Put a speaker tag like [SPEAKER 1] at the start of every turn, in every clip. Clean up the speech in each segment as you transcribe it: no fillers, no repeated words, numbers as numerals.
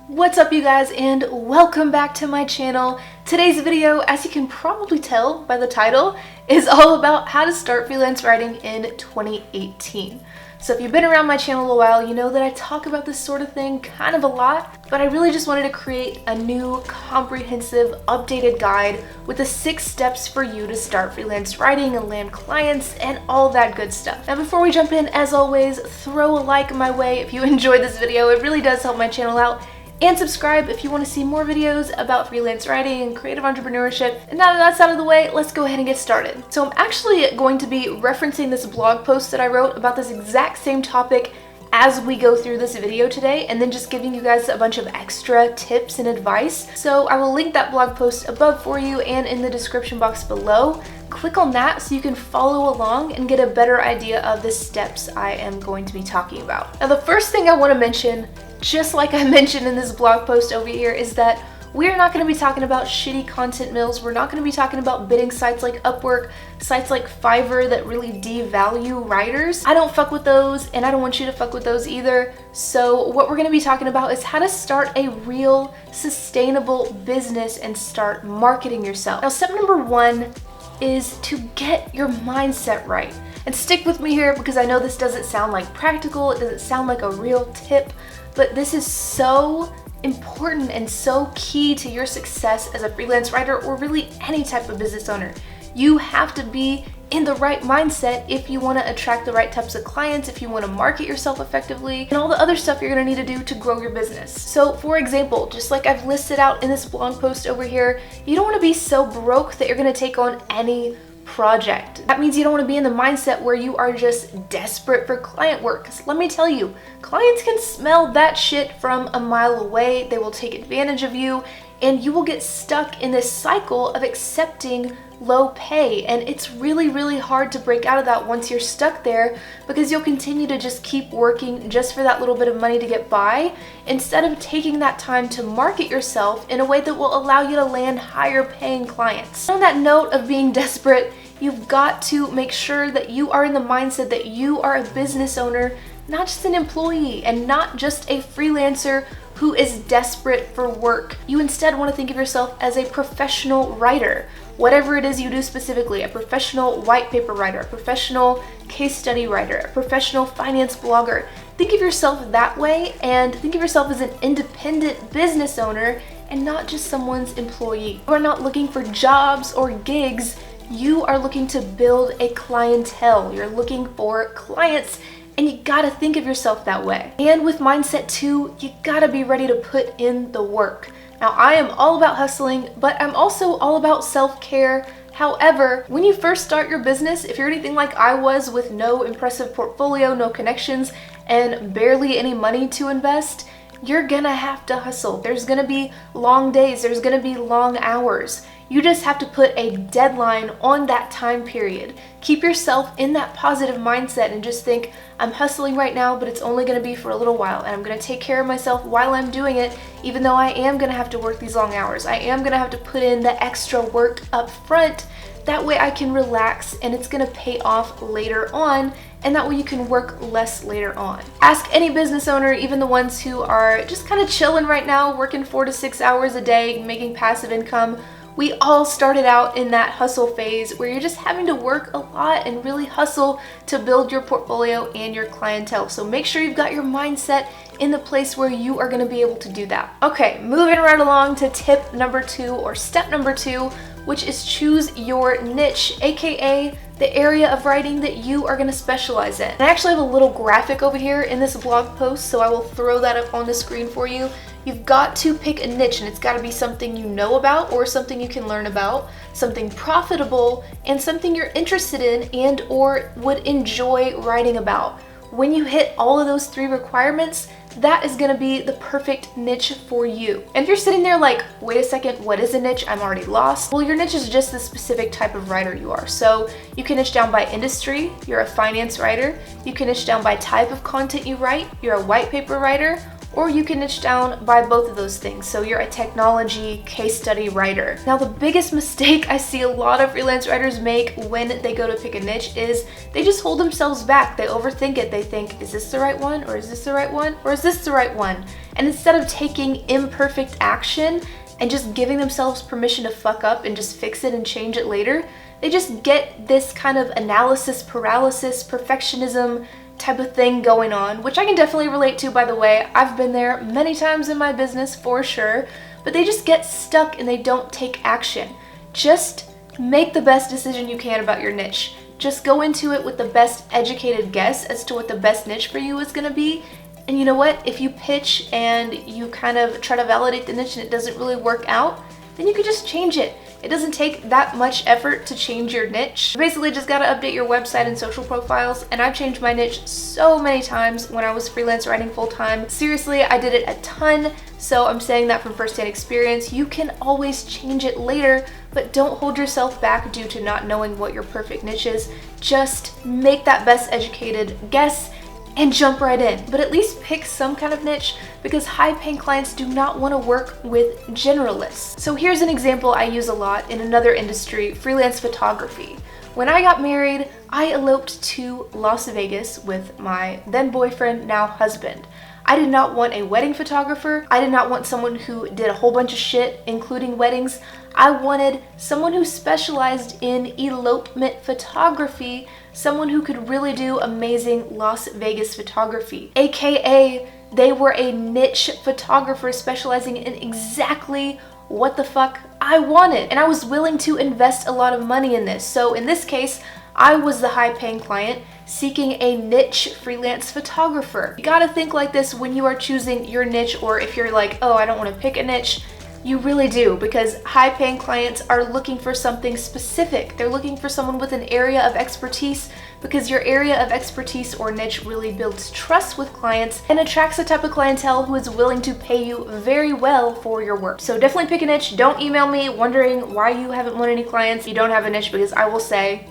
[SPEAKER 1] What's up, you guys, and welcome back to my channel. Today's video, as you can probably tell by the title, is all about how to start freelance writing in 2018. So if you've been around my channel a while, you know that I talk about this sort of thing kind of a lot, but I really just wanted to create a new, comprehensive, updated guide with the 6 steps for you to start freelance writing and land clients and all that good stuff. Now, before we jump in, as always, throw a like my way if you enjoyed this video. It really does help my channel out. And subscribe if you want to see more videos about freelance writing and creative entrepreneurship. And now that that's out of the way, let's go ahead and get started. So I'm actually going to be referencing this blog post that I wrote about this exact same topic as we go through this video today, and then just giving you guys a bunch of extra tips and advice. So I will link that blog post above for you and in the description box below. Click on that so you can follow along and get a better idea of the steps I am going to be talking about. Now, the first thing I want to mention, just like I mentioned in this blog post over here, is that we're not going to be talking about shitty content mills. We're not going to be talking about bidding sites like Upwork, sites like Fiverr that really devalue writers. I don't fuck with those, and I don't want you to fuck with those either. So what we're going to be talking about is how to start a real, sustainable business and start marketing yourself. Now, step number 1 is to get your mindset right. And stick with me here because I know this doesn't sound like practical, it doesn't sound like a real tip, but this is so important and so key to your success as a freelance writer or really any type of business owner. You have to be in the right mindset if you want to attract the right types of clients, if you want to market yourself effectively, and all the other stuff you're going to need to do to grow your business. So for example, just like I've listed out in this blog post over here, you don't want to be so broke that you're going to take on any project. That means you don't want to be in the mindset where you are just desperate for client work. Because let me tell you, clients can smell that shit from a mile away. They will take advantage of you, and you will get stuck in this cycle of accepting low pay. And it's really, really hard to break out of that once you're stuck there, because you'll continue to just keep working just for that little bit of money to get by, instead of taking that time to market yourself in a way that will allow you to land higher paying clients. On that note of being desperate, you've got to make sure that you are in the mindset that you are a business owner, not just an employee and not just a freelancer who is desperate for work. You instead want to think of yourself as a professional writer. Whatever it is you do specifically, a professional white paper writer, a professional case study writer, a professional finance blogger. Think of yourself that way, and think of yourself as an independent business owner and not just someone's employee. You are not looking for jobs or gigs. You are looking to build a clientele. You're looking for clients, and you gotta think of yourself that way. And with mindset 2, you gotta be ready to put in the work. Now, I am all about hustling, but I'm also all about self-care. However, when you first start your business, if you're anything like I was with no impressive portfolio, no connections, and barely any money to invest, you're gonna have to hustle. There's gonna be long days, there's gonna be long hours. You just have to put a deadline on that time period. Keep yourself in that positive mindset and just think, I'm hustling right now, but it's only gonna be for a little while, and I'm gonna take care of myself while I'm doing it, even though I am gonna have to work these long hours. I am gonna have to put in the extra work up front. That way I can relax and it's gonna pay off later on, and that way you can work less later on. Ask any business owner, even the ones who are just kind of chilling right now, working 4 to 6 hours a day, making passive income. We all started out in that hustle phase where you're just having to work a lot and really hustle to build your portfolio and your clientele. So make sure you've got your mindset in the place where you are going to be able to do that. Okay, moving right along to tip number 2, or step number 2, which is choose your niche, aka the area of writing that you are going to specialize in. And I actually have a little graphic over here in this blog post, so I will throw that up on the screen for you. You've got to pick a niche, and it's got to be something you know about or something you can learn about, something profitable, and something you're interested in and or would enjoy writing about. When you hit all of those 3 requirements, that is going to be the perfect niche for you. And if you're sitting there like, wait a second, what is a niche? I'm already lost. Well, your niche is just the specific type of writer you are. So you can niche down by industry, you're a finance writer. You can niche down by type of content you write, you're a white paper writer. or you can niche down by both of those things. So you're a technology case study writer. Now, the biggest mistake I see a lot of freelance writers make when they go to pick a niche is they just hold themselves back. They overthink it. They think, is this the right one? Or is this the right one? Or is this the right one? And instead of taking imperfect action and just giving themselves permission to fuck up and just fix it and change it later, they just get this kind of analysis paralysis, perfectionism type of thing going on, which I can definitely relate to, by the way. I've been there many times in my business for sure, but they just get stuck and they don't take action. Just make the best decision you can about your niche. Just go into it with the best educated guess as to what the best niche for you is gonna be. And you know what? If you pitch and you kind of try to validate the niche and it doesn't really work out, then you can just change it. It doesn't take that much effort to change your niche. You basically just gotta update your website and social profiles, and I've changed my niche so many times when I was freelance writing full-time. Seriously, I did it a ton, so I'm saying that from first-hand experience. You can always change it later, but don't hold yourself back due to not knowing what your perfect niche is. Just make that best educated guess and jump right in. But at least pick some kind of niche, because high-paying clients do not want to work with generalists. So here's an example I use a lot in another industry, freelance photography. When I got married, I eloped to Las Vegas with my then boyfriend, now husband. I did not want a wedding photographer. I did not want someone who did a whole bunch of shit, including weddings. I wanted someone who specialized in elopement photography, someone who could really do amazing Las Vegas photography. AKA, they were a niche photographer specializing in exactly what the fuck I wanted. And I was willing to invest a lot of money in this. So in this case, I was the high-paying client seeking a niche freelance photographer. You gotta think like this when you are choosing your niche, or if you're like, oh, I don't want to pick a niche. You really do, because high-paying clients are looking for something specific. They're looking for someone with an area of expertise, because your area of expertise or niche really builds trust with clients and attracts a type of clientele who is willing to pay you very well for your work. So definitely pick a niche. Don't email me wondering why you haven't won any clients. You don't have a niche, because I will say,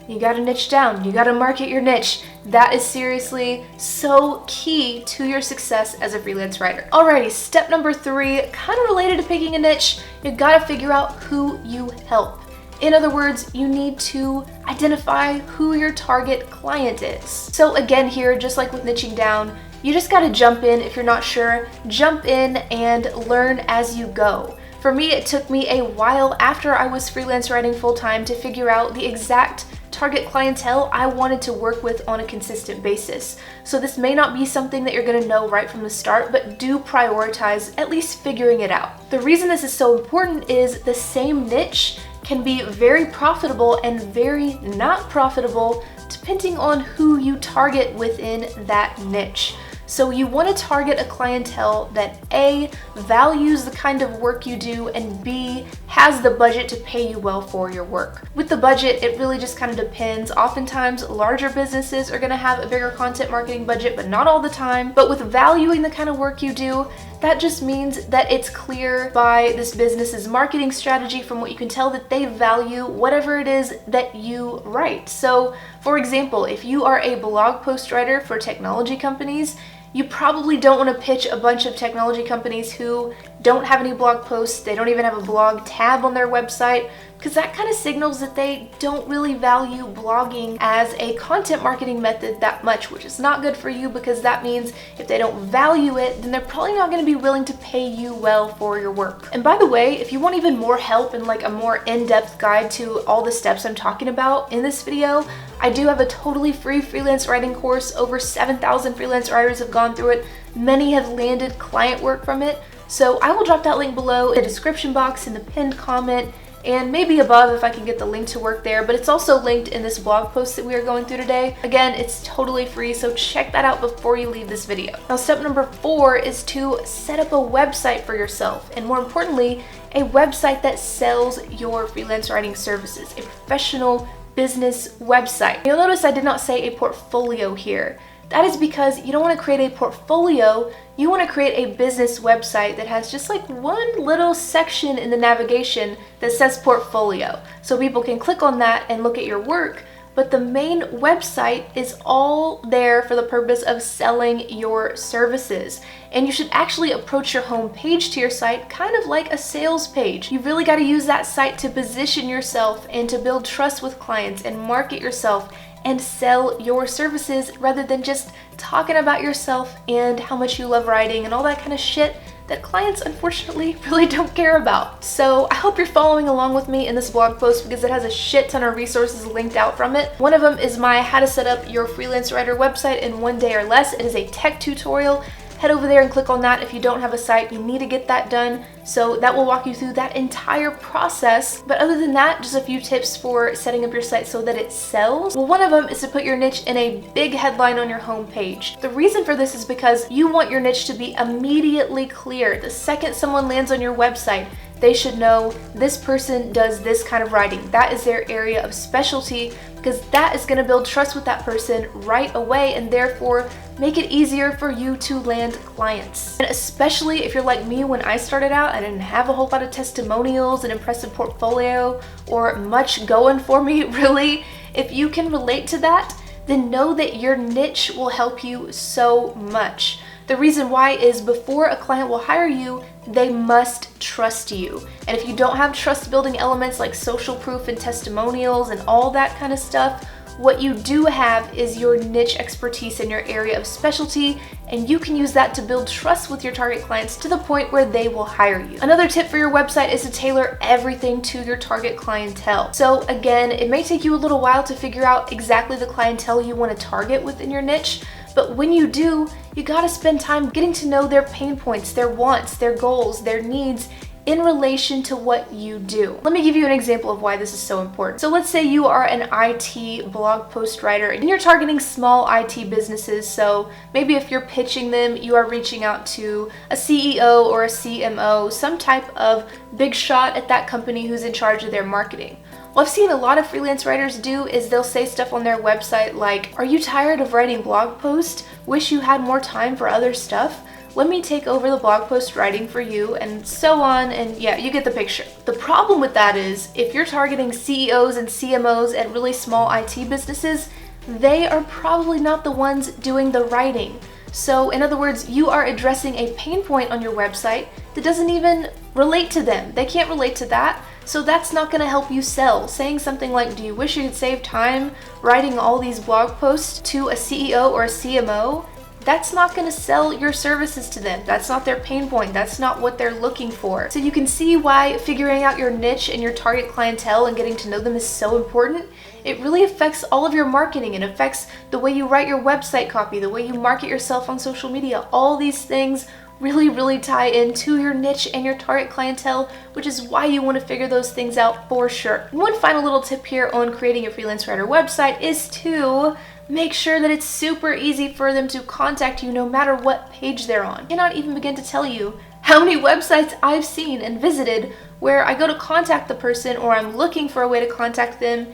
[SPEAKER 1] you gotta niche down. You gotta market your niche. That is seriously so key to your success as a freelance writer. Alrighty, step number 3, kind of related to picking a niche. You gotta figure out who you help. In other words, you need to identify who your target client is. So again here, just like with niching down, you just gotta jump in. If you're not sure, jump in and learn as you go. For me, it took me a while after I was freelance writing full-time to figure out the exact target clientele I wanted to work with on a consistent basis. So this may not be something that you're gonna know right from the start, but do prioritize at least figuring it out. The reason this is so important is the same niche can be very profitable and very not profitable depending on who you target within that niche. So you want to target a clientele that A, values the kind of work you do, and B, has the budget to pay you well for your work. With the budget, it really just kind of depends. Oftentimes, larger businesses are going to have a bigger content marketing budget, but not all the time. But with valuing the kind of work you do, that just means that it's clear by this business's marketing strategy, from what you can tell, that they value whatever it is that you write. So, for example, if you are a blog post writer for technology companies, you probably don't want to pitch a bunch of technology companies who don't have any blog posts, they don't even have a blog tab on their website, because that kind of signals that they don't really value blogging as a content marketing method that much, which is not good for you, because that means if they don't value it, then they're probably not going to be willing to pay you well for your work. And by the way, if you want even more help and like a more in-depth guide to all the steps I'm talking about in this video, I do have a totally free freelance writing course. Over 7,000 freelance writers have gone through it. Many have landed client work from it. So I will drop that link below in the description box, in the pinned comment, and maybe above if I can get the link to work there, but it's also linked in this blog post that we are going through today. Again, it's totally free, so check that out before you leave this video. Now, step number 4 is to set up a website for yourself, and more importantly, a website that sells your freelance writing services, a professional business website. You'll notice I did not say a portfolio here. That is because you don't want to create a portfolio, you want to create a business website that has just like one little section in the navigation that says portfolio. So people can click on that and look at your work, but the main website is all there for the purpose of selling your services. And you should actually approach your home page to your site kind of like a sales page. You really got to use that site to position yourself and to build trust with clients and market yourself and sell your services, rather than just talking about yourself and how much you love writing and all that kind of shit that clients unfortunately really don't care about. So I hope you're following along with me in this blog post, because it has a shit ton of resources linked out from it. One of them is my how to set up your freelance writer website in 1 day or less. It is a tech tutorial. Head over there and click on that. If you don't have a site, you need to get that done. So that will walk you through that entire process. But other than that, just a few tips for setting up your site so that it sells. Well, one of them is to put your niche in a big headline on your home page. The reason for this is because you want your niche to be immediately clear. The second someone lands on your website, they should know this person does this kind of writing. That is their area of specialty, because that is going to build trust with that person right away, and therefore make it easier for you to land clients. And especially if you're like me, when I started out, I didn't have a whole lot of testimonials, an impressive portfolio, or much going for me, really. If you can relate to that, then know that your niche will help you so much. The reason why is before a client will hire you, they must trust you. And if you don't have trust building elements like social proof and testimonials and all that kind of stuff, what you do have is your niche expertise in your area of specialty, and you can use that to build trust with your target clients to the point where they will hire you. Another tip for your website is to tailor everything to your target clientele. So again, it may take you a little while to figure out exactly the clientele you want to target within your niche, but when you do, you gotta spend time getting to know their pain points, their wants, their goals, their needs in relation to what you do. Let me give you an example of why this is so important. So let's say you are an IT blog post writer and you're targeting small IT businesses. So maybe if you're pitching them, you are reaching out to a CEO or a CMO, some type of big shot at that company who's in charge of their marketing. What I've seen a lot of freelance writers do is they'll say stuff on their website like, "Are you tired of writing blog posts? Wish you had more time for other stuff? Let me take over the blog post writing for you," and so on, and yeah, you get the picture. The problem with that is, if you're targeting CEOs and CMOs at really small IT businesses, they are probably not the ones doing the writing. So in other words, you are addressing a pain point on your website that doesn't even relate to them. They can't relate to that. So that's not going to help you sell. Saying something like, "Do you wish you could save time writing all these blog posts?" to a CEO or a CMO, that's not going to sell your services to them. That's not their pain point. That's not what they're looking for. So you can see why figuring out your niche and your target clientele and getting to know them is so important. It really affects all of your marketing. It affects the way you write your website copy, the way you market yourself on social media. All these things really tie into your niche and your target clientele, which is why you want to figure those things out for sure. One final little tip here on creating a freelance writer website is to make sure that it's super easy for them to contact you no matter what page they're on. I cannot even begin to tell you how many websites I've seen and visited where I go to contact the person, or I'm looking for a way to contact them,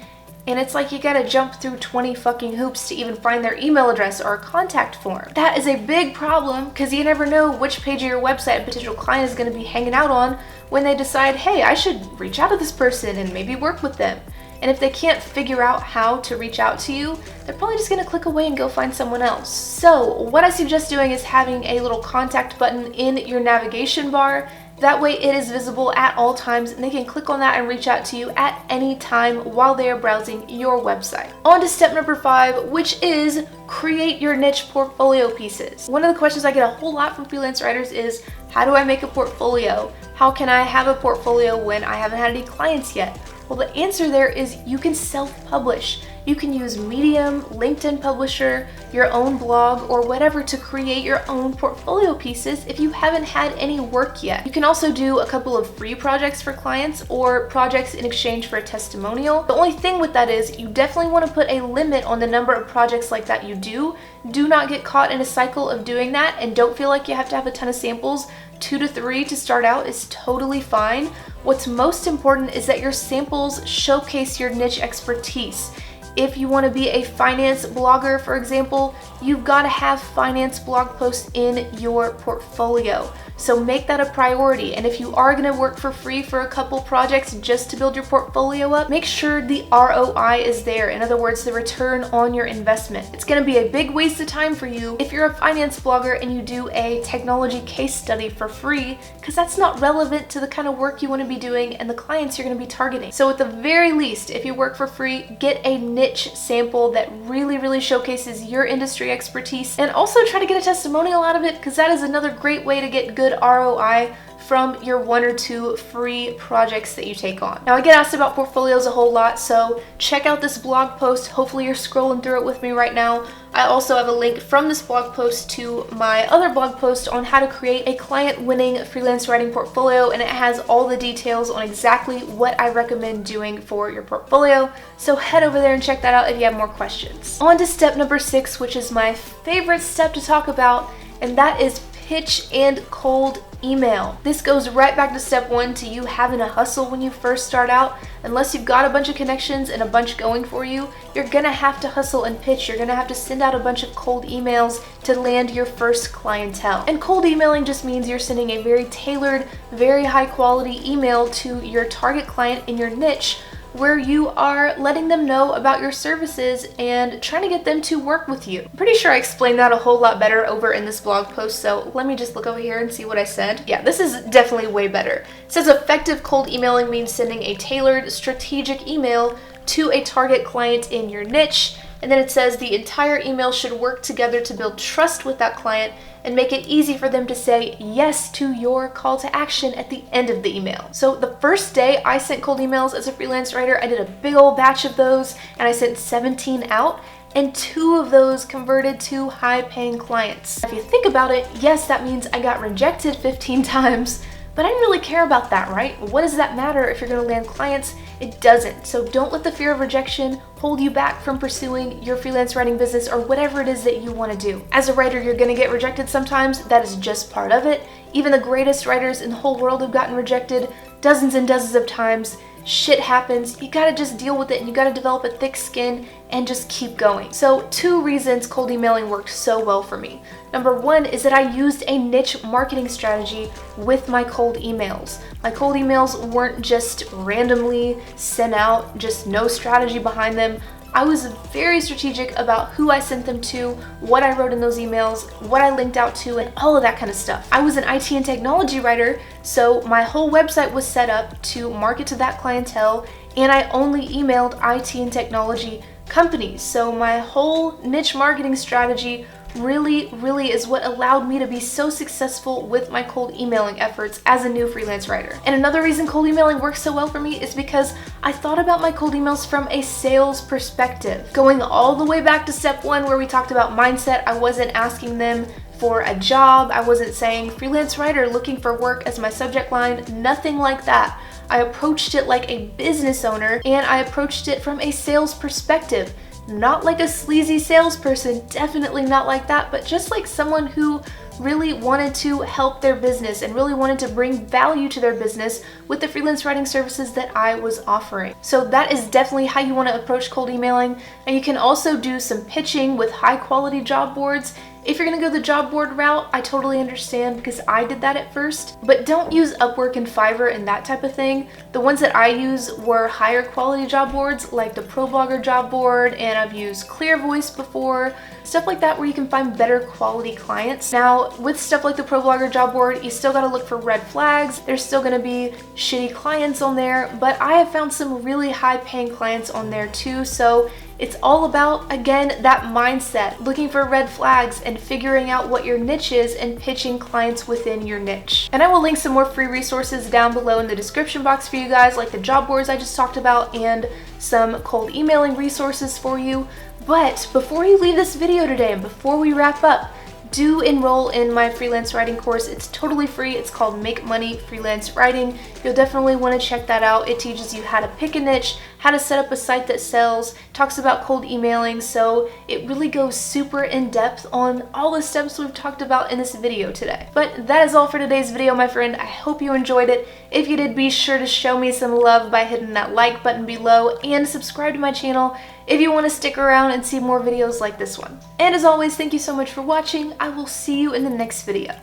[SPEAKER 1] and it's like you gotta jump through 20 fucking hoops to even find their email address or a contact form. That is a big problem, because you never know which page of your website a potential client is gonna be hanging out on when they decide, hey, I should reach out to this person and maybe work with them. And if they can't figure out how to reach out to you, they're probably just gonna click away and go find someone else. So what I suggest doing is having a little contact button in your navigation bar. That way it is visible at all times, and they can click on that and reach out to you at any time while they are browsing your website. On to step number 5, which is create your niche portfolio pieces. One of the questions I get a whole lot from freelance writers is, how do I make a portfolio? How can I have a portfolio when I haven't had any clients yet? Well, the answer there is you can self-publish. You can use Medium, LinkedIn Publisher, your own blog, or whatever to create your own portfolio pieces if you haven't had any work yet. You can also do a couple of free projects for clients or projects in exchange for a testimonial. The only thing with that is you definitely want to put a limit on the number of projects like that you do. Do not get caught in a cycle of doing that, and don't feel like you have to have a ton of samples. 2 to 3 to start out is totally fine. What's most important is that your samples showcase your niche expertise. If you want to be a finance blogger, for example, you've got to have finance blog posts in your portfolio. So make that a priority. And if you are going to work for free for a couple projects just to build your portfolio up, make sure the ROI is there. In other words, the return on your investment. It's going to be a big waste of time for you if you're a finance blogger and you do a technology case study for free, because that's not relevant to the kind of work you want to be doing and the clients you're going to be targeting. So at the very least, if you work for free, get a niche sample that really showcases your industry expertise, and also try to get a testimonial out of it, because that is another great way to get good ROI from your 1 or 2 free projects that you take on. Now, I get asked about portfolios a whole lot, so check out this blog post. Hopefully you're scrolling through it with me right now. I also have a link from this blog post to my other blog post on how to create a client-winning freelance writing portfolio, and it has all the details on exactly what I recommend doing for your portfolio. So head over there and check that out if you have more questions. On to step number 6, which is my favorite step to talk about, and that is pitch and cold email. This goes right back to step 1, to you having a hustle when you first start out. Unless you've got a bunch of connections and a bunch going for you, you're gonna have to hustle and pitch. You're gonna have to send out a bunch of cold emails to land your first clientele. And cold emailing just means you're sending a very tailored, very high quality email to your target client in your niche, where you are letting them know about your services and trying to get them to work with you. I'm pretty sure I explained that a whole lot better over in this blog post, so let me just look over here and see what I said. Yeah, this is definitely way better. It says effective cold emailing means sending a tailored, strategic email to a target client in your niche. And then it says the entire email should work together to build trust with that client and make it easy for them to say yes to your call to action at the end of the email. So the first day I sent cold emails as a freelance writer, I did a big old batch of those, and I sent 17 out, and 2 of those converted to high-paying clients. If you think about it, yes, that means I got rejected 15 times, but I didn't really care about that, right? What does that matter if you're gonna land clients? It doesn't. So don't let the fear of rejection hold you back from pursuing your freelance writing business or whatever it is that you wanna do. As a writer, you're gonna get rejected sometimes. That is just part of it. Even the greatest writers in the whole world have gotten rejected dozens and dozens of times. Shit happens. You gotta just deal with it, and you gotta develop a thick skin and just keep going. So 2 reasons cold emailing worked so well for me. Number 1 is that I used a niche marketing strategy with my cold emails. My cold emails weren't just randomly sent out, just no strategy behind them. I was very strategic about who I sent them to, what I wrote in those emails, what I linked out to, and all of that kind of stuff. I was an IT and technology writer, so my whole website was set up to market to that clientele, and I only emailed IT and technology companies. So my whole niche marketing strategy really is what allowed me to be so successful with my cold emailing efforts as a new freelance writer. And another reason cold emailing works so well for me is because I thought about my cold emails from a sales perspective. Going all the way back to step 1 where we talked about mindset, I wasn't asking them for a job. I wasn't saying freelance writer looking for work as my subject line, nothing like that. I approached it like a business owner, and I approached it from a sales perspective. Not like a sleazy salesperson, definitely not like that, but just like someone who really wanted to help their business and really wanted to bring value to their business with the freelance writing services that I was offering. So that is definitely how you want to approach cold emailing. And you can also do some pitching with high quality job boards. If you're gonna go the job board route, I totally understand because I did that at first, but don't use Upwork and Fiverr and that type of thing. The ones that I use were higher quality job boards like the ProBlogger job board, and I've used ClearVoice before, stuff like that where you can find better quality clients. Now, with stuff like the ProBlogger job board, you still gotta look for red flags. There's still gonna be shitty clients on there, but I have found some really high paying clients on there too, so it's all about, again, that mindset, looking for red flags and figuring out what your niche is and pitching clients within your niche. And I will link some more free resources down below in the description box for you guys, like the job boards I just talked about and some cold emailing resources for you. But before you leave this video today and before we wrap up, do enroll in my freelance writing course. It's totally free. It's called Make Money Freelance Writing. You'll definitely want to check that out. It teaches you how to pick a niche, how to set up a site that sells, talks about cold emailing, so it really goes super in depth on all the steps we've talked about in this video today. But that is all for today's video, my friend. I hope you enjoyed it. If you did, be sure to show me some love by hitting that like button below and subscribe to my channel if you want to stick around and see more videos like this one. And as always, thank you so much for watching. I will see you in the next video.